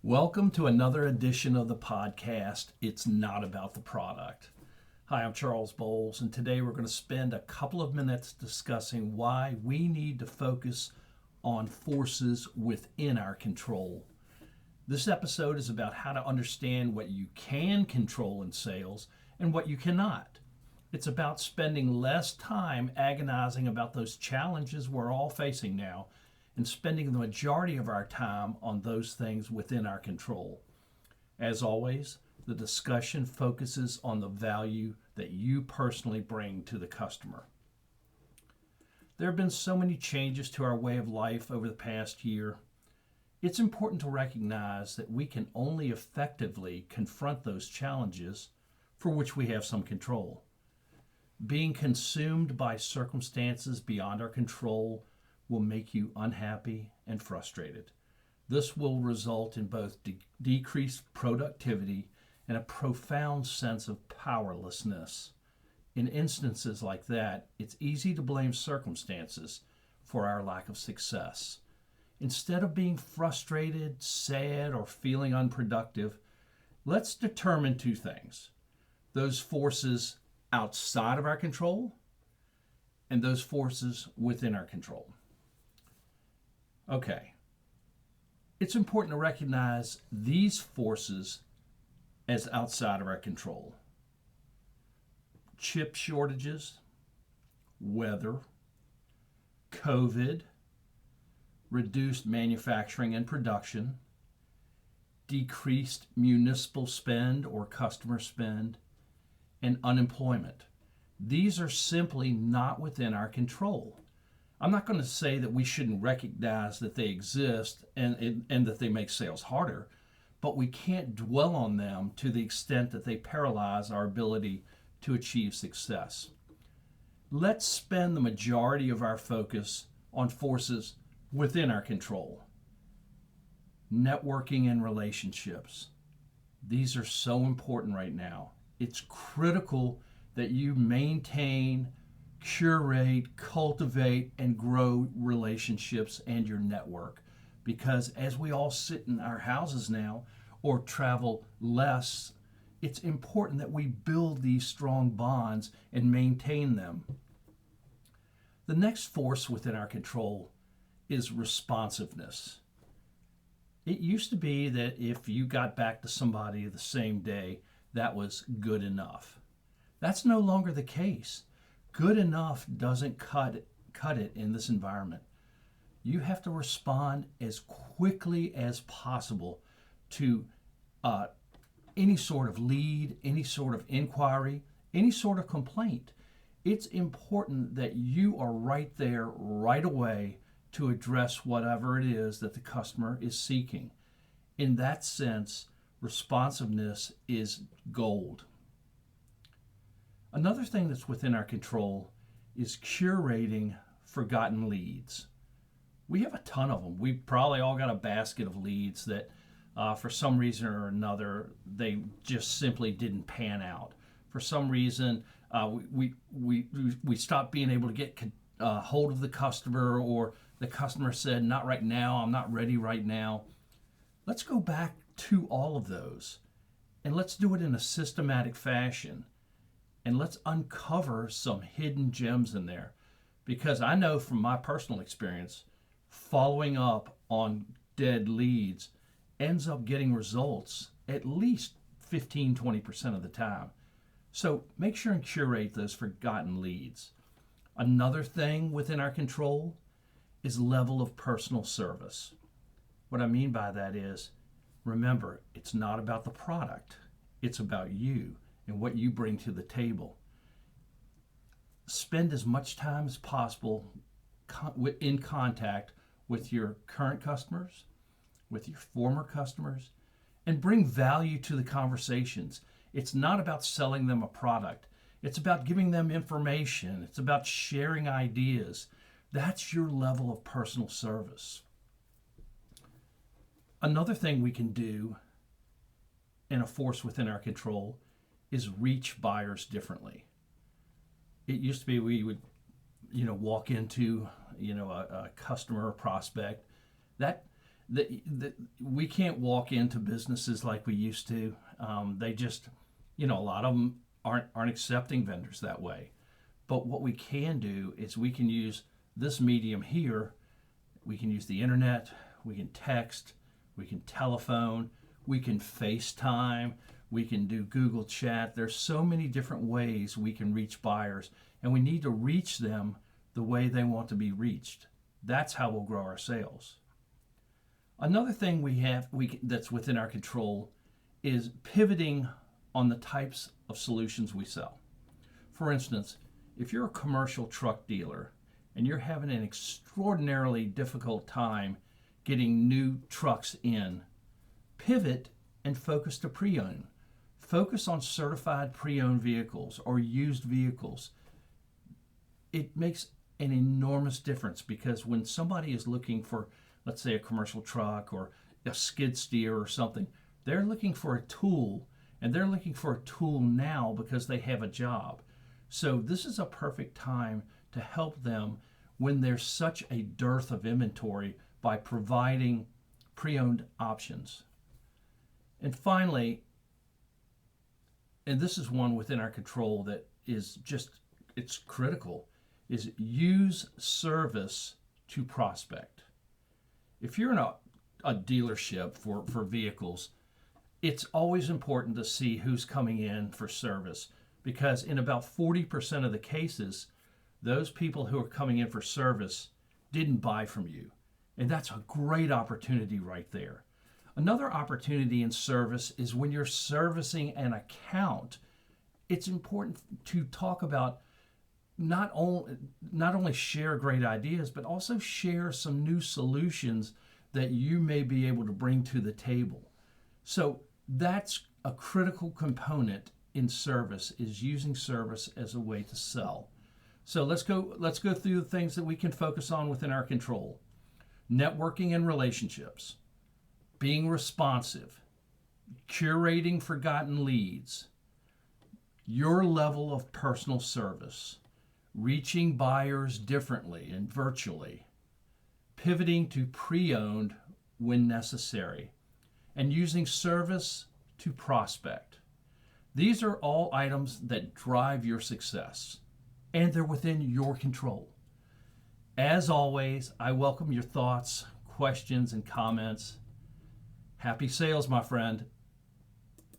Welcome to another edition of the podcast, It's Not About the Product. Hi, I'm Charles Bowles, and today we're going to spend a couple of minutes discussing why we need to focus on forces within our control. This episode is about how to understand what you can control in sales and what you cannot. It's about spending less time agonizing about those challenges we're all facing now and spending the majority of our time on those things within our control. As always, the discussion focuses on the value that you personally bring to the customer. There have been so many changes to our way of life over the past year. It's important to recognize that we can only effectively confront those challenges for which we have some control. Being consumed by circumstances beyond our control will make you unhappy and frustrated. This will result in both decreased productivity and a profound sense of powerlessness. In instances like that, it's easy to blame circumstances for our lack of success. Instead of being frustrated, sad, or feeling unproductive, let's determine two things: those forces outside of our control and those forces within our control. Okay, it's important to recognize these forces as outside of our control. Chip shortages, weather, COVID, reduced manufacturing and production, decreased municipal spend or customer spend, and unemployment. These are simply not within our control. I'm not going to say that we shouldn't recognize that they exist and that they make sales harder, but we can't dwell on them to the extent that they paralyze our ability to achieve success. Let's spend the majority of our focus on forces within our control. Networking and relationships. These are so important right now. It's critical that you maintain, curate, cultivate, and grow relationships and your network. Because as we all sit in our houses now or travel less, it's important that we build these strong bonds and maintain them. The next force within our control is responsiveness. It used to be that if you got back to somebody the same day, that was good enough. That's no longer the case. Good enough doesn't cut it in this environment. You have to respond as quickly as possible to any sort of lead, any sort of inquiry, any sort of complaint. It's important that you are right there right away to address whatever it is that the customer is seeking. In that sense, responsiveness is gold. Another thing that's within our control is curating forgotten leads. We have a ton of them. We probably all got a basket of leads that for some reason or another, they just simply didn't pan out. For some reason, we stopped being able to get hold of the customer, or the customer said, "Not right now, I'm not ready right now." Let's go back to all of those and let's do it in a systematic fashion. And let's uncover some hidden gems in there. Because I know from my personal experience, following up on dead leads ends up getting results at least 15-20% of the time. So make sure and curate those forgotten leads. Another thing within our control is level of personal service. What I mean by that is, remember, it's not about the product. It's about you and what you bring to the table. Spend as much time as possible in contact with your current customers, with your former customers, and bring value to the conversations. It's not about selling them a product. It's about giving them information. It's about sharing ideas. That's your level of personal service. Another thing we can do, and a force within our control, is reach buyers differently. It used to be we would, walk into, a customer or prospect. That We can't walk into businesses like we used to. They just, a lot of them aren't accepting vendors that way. But what we can do is we can use this medium here. We can use the internet, we can text, we can telephone, we can FaceTime, we can do Google Chat. There's so many different ways we can reach buyers, and we need to reach them the way they want to be reached. That's how we'll grow our sales. Another thing that's within our control is pivoting on the types of solutions we sell. For instance, if you're a commercial truck dealer and you're having an extraordinarily difficult time getting new trucks in, pivot and focus to pre-owned. Focus on certified pre-owned vehicles or used vehicles. It makes an enormous difference, because when somebody is looking for, let's say, a commercial truck or a skid steer or something, they're looking for a tool, and they're looking for a tool now because they have a job. So this is a perfect time to help them when there's such a dearth of inventory by providing pre-owned options. And finally, and this is one within our control that is just, it's critical, is use service to prospect. If you're in a dealership for vehicles, it's always important to see who's coming in for service, because in about 40% of the cases, those people who are coming in for service didn't buy from you. And that's a great opportunity right there. Another opportunity in service is when you're servicing an account, it's important to talk about not only share great ideas, but also share some new solutions that you may be able to bring to the table. So that's a critical component in service, is using service as a way to sell. So let's go through the things that we can focus on within our control. Networking and relationships, being responsive, curating forgotten leads, your level of personal service, reaching buyers differently and virtually, pivoting to pre-owned when necessary, and using service to prospect. These are all items that drive your success, and they're within your control. As always, I welcome your thoughts, questions, and comments. Happy sales, my friend.